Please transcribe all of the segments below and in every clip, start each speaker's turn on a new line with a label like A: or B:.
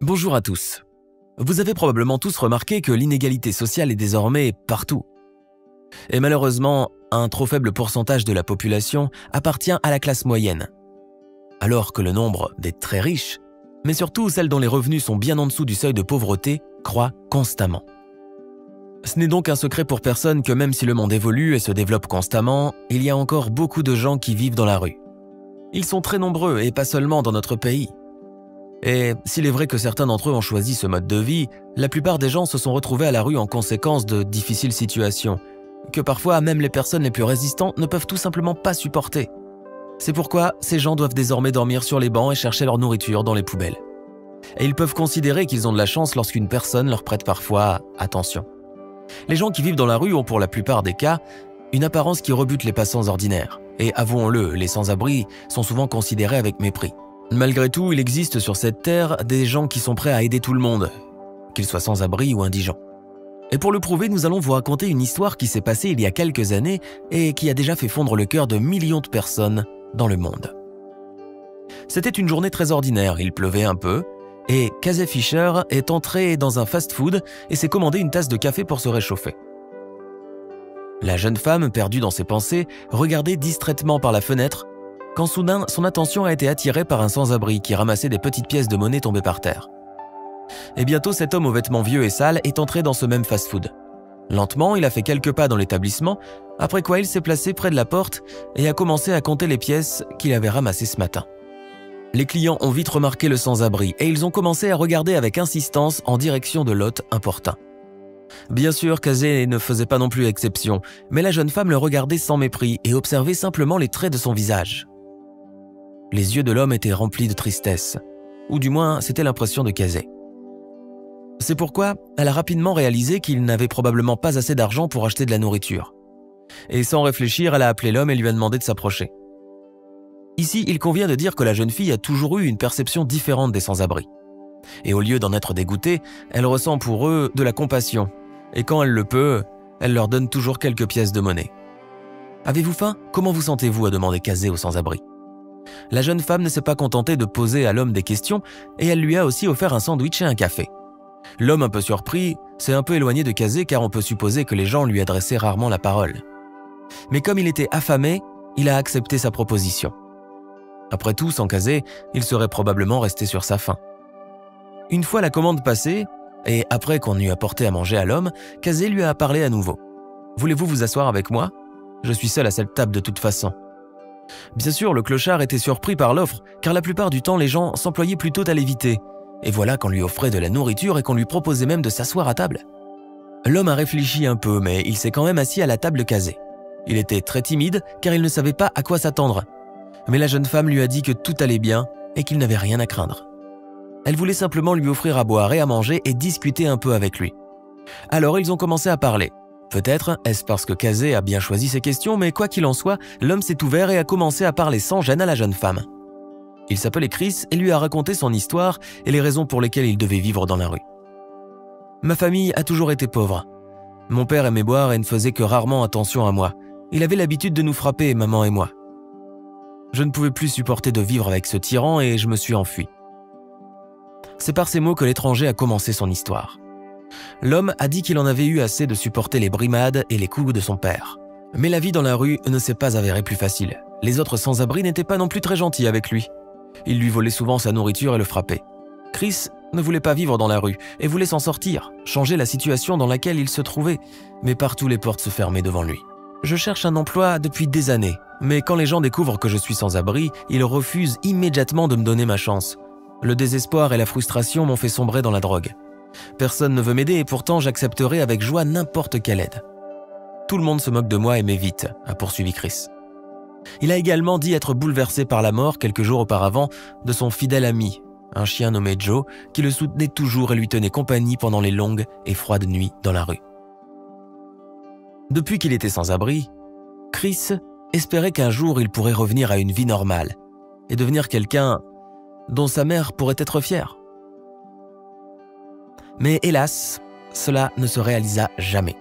A: Bonjour à tous. Vous avez probablement tous remarqué que l'inégalité sociale est désormais partout. Et malheureusement, un trop faible pourcentage de la population appartient à la classe moyenne, alors que le nombre des très riches, mais surtout celles dont les revenus sont bien en dessous du seuil de pauvreté, croît constamment. Ce n'est donc un secret pour personne que même si le monde évolue et se développe constamment, il y a encore beaucoup de gens qui vivent dans la rue. Ils sont très nombreux et pas seulement dans notre pays. Et s'il est vrai que certains d'entre eux ont choisi ce mode de vie, la plupart des gens se sont retrouvés à la rue en conséquence de difficiles situations, que parfois même les personnes les plus résistantes ne peuvent tout simplement pas supporter. C'est pourquoi ces gens doivent désormais dormir sur les bancs et chercher leur nourriture dans les poubelles. Et ils peuvent considérer qu'ils ont de la chance lorsqu'une personne leur prête parfois attention. Les gens qui vivent dans la rue ont pour la plupart des cas une apparence qui rebute les passants ordinaires. Et avouons-le, les sans-abri sont souvent considérés avec mépris. Malgré tout, il existe sur cette terre des gens qui sont prêts à aider tout le monde, qu'ils soient sans-abri ou indigents. Et pour le prouver, nous allons vous raconter une histoire qui s'est passée il y a quelques années et qui a déjà fait fondre le cœur de millions de personnes dans le monde. C'était une journée très ordinaire, il pleuvait un peu, et Casey Fisher est entré dans un fast-food et s'est commandé une tasse de café pour se réchauffer. La jeune femme, perdue dans ses pensées, regardait distraitement par la fenêtre quand soudain, son attention a été attirée par un sans-abri qui ramassait des petites pièces de monnaie tombées par terre. Et bientôt, cet homme aux vêtements vieux et sales est entré dans ce même fast-food. Lentement, il a fait quelques pas dans l'établissement, après quoi il s'est placé près de la porte et a commencé à compter les pièces qu'il avait ramassées ce matin. Les clients ont vite remarqué le sans-abri et ils ont commencé à regarder avec insistance en direction de l'hôte importun. Bien sûr, Casey ne faisait pas non plus exception, mais la jeune femme le regardait sans mépris et observait simplement les traits de son visage. Les yeux de l'homme étaient remplis de tristesse, ou du moins c'était l'impression de Casey. C'est pourquoi elle a rapidement réalisé qu'il n'avait probablement pas assez d'argent pour acheter de la nourriture. Et sans réfléchir, elle a appelé l'homme et lui a demandé de s'approcher. Ici, il convient de dire que la jeune fille a toujours eu une perception différente des sans-abri. Et au lieu d'en être dégoûtée, elle ressent pour eux de la compassion. Et quand elle le peut, elle leur donne toujours quelques pièces de monnaie. « Avez-vous faim ? Comment vous sentez-vous » a demandé Casey au sans-abri. La jeune femme ne s'est pas contentée de poser à l'homme des questions et elle lui a aussi offert un sandwich et un café. L'homme, un peu surpris, s'est un peu éloigné de Casey car on peut supposer que les gens lui adressaient rarement la parole. Mais comme il était affamé, il a accepté sa proposition. Après tout, sans Casey, il serait probablement resté sur sa faim. Une fois la commande passée, et après qu'on eut apporté à manger à l'homme, Casey lui a parlé à nouveau. « Voulez-vous vous asseoir avec moi ? Je suis seul à cette table de toute façon. » Bien sûr, le clochard était surpris par l'offre, car la plupart du temps, les gens s'employaient plutôt à l'éviter. Et voilà qu'on lui offrait de la nourriture et qu'on lui proposait même de s'asseoir à table. L'homme a réfléchi un peu, mais il s'est quand même assis à la table Casey. Il était très timide, car il ne savait pas à quoi s'attendre. Mais la jeune femme lui a dit que tout allait bien et qu'il n'avait rien à craindre. Elle voulait simplement lui offrir à boire et à manger et discuter un peu avec lui. Alors ils ont commencé à parler. Peut-être est-ce parce que Casey a bien choisi ses questions, mais quoi qu'il en soit, l'homme s'est ouvert et a commencé à parler sans gêne à la jeune femme. Il s'appelait Chris et lui a raconté son histoire et les raisons pour lesquelles il devait vivre dans la rue. « Ma famille a toujours été pauvre. Mon père aimait boire et ne faisait que rarement attention à moi. Il avait l'habitude de nous frapper, maman et moi. Je ne pouvais plus supporter de vivre avec ce tyran et je me suis enfui. » C'est par ces mots que l'étranger a commencé son histoire. L'homme a dit qu'il en avait eu assez de supporter les brimades et les coups de son père. Mais la vie dans la rue ne s'est pas avérée plus facile. Les autres sans-abri n'étaient pas non plus très gentils avec lui. Ils lui volaient souvent sa nourriture et le frappaient. Chris ne voulait pas vivre dans la rue et voulait s'en sortir, changer la situation dans laquelle il se trouvait, mais partout les portes se fermaient devant lui. « Je cherche un emploi depuis des années, mais quand les gens découvrent que je suis sans-abri, ils refusent immédiatement de me donner ma chance. Le désespoir et la frustration m'ont fait sombrer dans la drogue. Personne ne veut m'aider et pourtant j'accepterai avec joie n'importe quelle aide. Tout le monde se moque de moi et m'évite, a poursuivi Chris. Il a également dit être bouleversé par la mort quelques jours auparavant de son fidèle ami, un chien nommé Joe, qui le soutenait toujours et lui tenait compagnie pendant les longues et froides nuits dans la rue. Depuis qu'il était sans abri, Chris espérait qu'un jour il pourrait revenir à une vie normale et devenir quelqu'un dont sa mère pourrait être fière. Mais hélas, cela ne se réalisa jamais,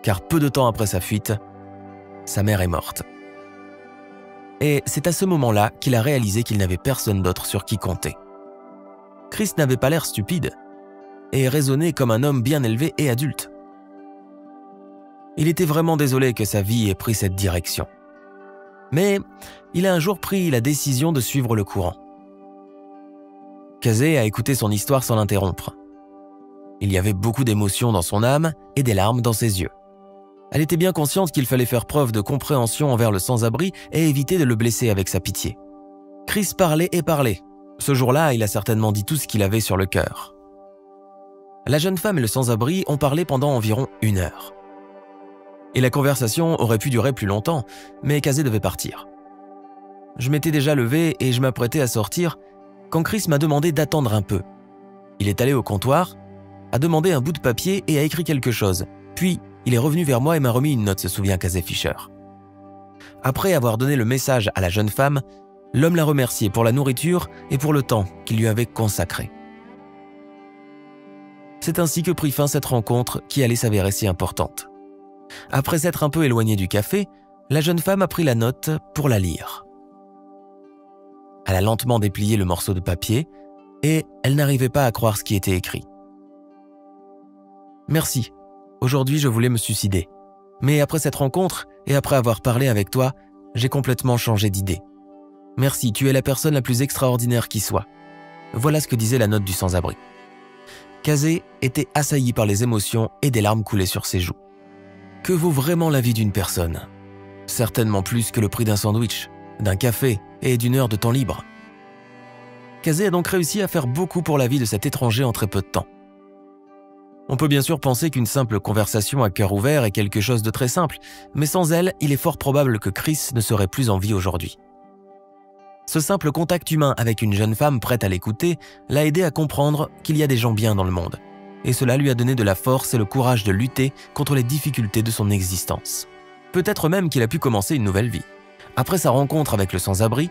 A: car peu de temps après sa fuite, sa mère est morte. Et c'est à ce moment-là qu'il a réalisé qu'il n'avait personne d'autre sur qui compter. Chris n'avait pas l'air stupide et raisonnait comme un homme bien élevé et adulte. Il était vraiment désolé que sa vie ait pris cette direction. Mais il a un jour pris la décision de suivre le courant. Casey a écouté son histoire sans l'interrompre. Il y avait beaucoup d'émotions dans son âme et des larmes dans ses yeux. Elle était bien consciente qu'il fallait faire preuve de compréhension envers le sans-abri et éviter de le blesser avec sa pitié. Chris parlait et parlait. Ce jour-là, il a certainement dit tout ce qu'il avait sur le cœur. La jeune femme et le sans-abri ont parlé pendant environ 1 heure. Et la conversation aurait pu durer plus longtemps, mais Casey devait partir. Je m'étais déjà levé et je m'apprêtais à sortir quand Chris m'a demandé d'attendre un peu. Il est allé au comptoir, a demandé un bout de papier et a écrit quelque chose. Puis, il est revenu vers moi et m'a remis une note, se souvient Casey Fisher. Après avoir donné le message à la jeune femme, l'homme l'a remercié pour la nourriture et pour le temps qu'il lui avait consacré. C'est ainsi que prit fin cette rencontre qui allait s'avérer si importante. Après s'être un peu éloignée du café, la jeune femme a pris la note pour la lire. Elle a lentement déplié le morceau de papier et elle n'arrivait pas à croire ce qui était écrit. « Merci. Aujourd'hui, je voulais me suicider. Mais après cette rencontre et après avoir parlé avec toi, j'ai complètement changé d'idée. Merci, tu es la personne la plus extraordinaire qui soit. » Voilà ce que disait la note du sans-abri. Casey était assailli par les émotions et des larmes coulaient sur ses joues. Que vaut vraiment la vie d'une personne? Certainement plus que le prix d'un sandwich, d'un café et d'une heure de temps libre. Casey a donc réussi à faire beaucoup pour la vie de cet étranger en très peu de temps. On peut bien sûr penser qu'une simple conversation à cœur ouvert est quelque chose de très simple, mais sans elle, il est fort probable que Chris ne serait plus en vie aujourd'hui. Ce simple contact humain avec une jeune femme prête à l'écouter l'a aidé à comprendre qu'il y a des gens bien dans le monde. Et cela lui a donné de la force et le courage de lutter contre les difficultés de son existence. Peut-être même qu'il a pu commencer une nouvelle vie. Après sa rencontre avec le sans-abri,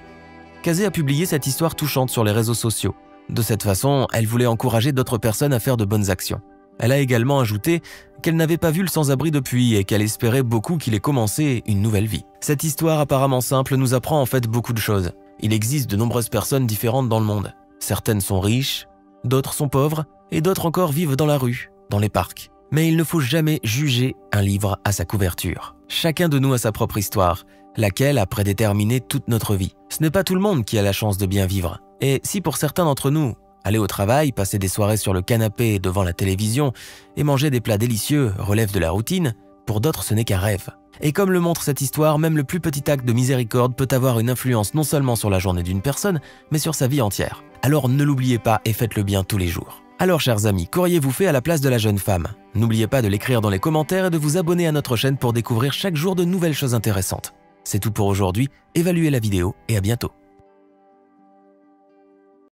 A: Casey a publié cette histoire touchante sur les réseaux sociaux. De cette façon, elle voulait encourager d'autres personnes à faire de bonnes actions. Elle a également ajouté qu'elle n'avait pas vu le sans-abri depuis et qu'elle espérait beaucoup qu'il ait commencé une nouvelle vie. Cette histoire apparemment simple nous apprend en fait beaucoup de choses. Il existe de nombreuses personnes différentes dans le monde. Certaines sont riches, d'autres sont pauvres et d'autres encore vivent dans la rue, dans les parcs. Mais il ne faut jamais juger un livre à sa couverture. Chacun de nous a sa propre histoire, laquelle a prédéterminé toute notre vie. Ce n'est pas tout le monde qui a la chance de bien vivre. Et si pour certains d'entre nous, aller au travail, passer des soirées sur le canapé devant la télévision et manger des plats délicieux relève de la routine, pour d'autres ce n'est qu'un rêve. Et comme le montre cette histoire, même le plus petit acte de miséricorde peut avoir une influence non seulement sur la journée d'une personne, mais sur sa vie entière. Alors ne l'oubliez pas et faites le bien tous les jours. Alors chers amis, qu'auriez-vous fait à la place de la jeune femme? N'oubliez pas de l'écrire dans les commentaires et de vous abonner à notre chaîne pour découvrir chaque jour de nouvelles choses intéressantes. C'est tout pour aujourd'hui, évaluez la vidéo et à bientôt.